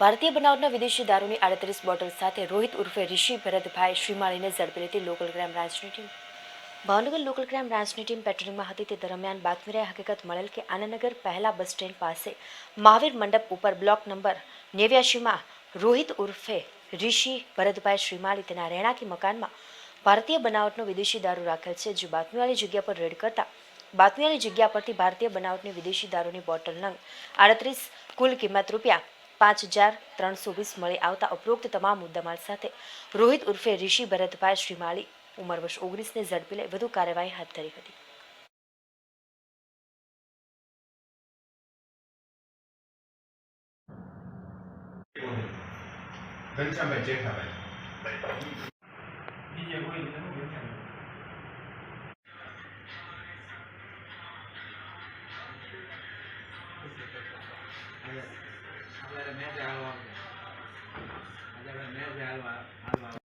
ભારતીય બનાવટના વિદેશી દારૂની 38 બોટલ સાથે રોહિત ઉર્ફે ઋષિ ભરતભાઈ શ્રીમાળીને ઝડપી લેતી લોકલ ક્રાઇમ બ્રાન્ચની ટીમ. ભાવનગર લોકલ ક્રાઇમ બ્રાન્ચની ટીમ પેટ્રોલિંગમાં હતી તે દરમિયાન બાતમીરાએ હકીકત મળેલ કે આનંદનગર પહેલા બસ સ્ટેન્ડ પાસે મહાવીર મંડપ ઉપર બ્લોક નંબર 89માં રોહિત ઉર્ફે ઋષિ ભરતભાઈ શ્રીમાળી તેના રહેણાંકી મકાનમાં ભારતીય બનાવટનો વિદેશી દારૂ રાખેલ છે. જે બાતમીવાળી જગ્યા પર રેડ કરતા બાતમીવાળી જગ્યા પરથી ભારતીય બનાવટની વિદેશી દારૂની બોટલ નંગ 38 કુલ કિંમત ₹5,320 મળી આવતા ઉપરોક્ત તમામ મુદ્દામાલ સાથે રોહિત ઉર્ફે ઋષિ ભરતભાઈ શ્રીમાળી ઉંમર વર્ષ 19ને ઝડપી લઈ વધુ કાર્યવાહી હાથ ધરી હતી. ઘનશ્યામભાઈ જેઠાભાઈ મેં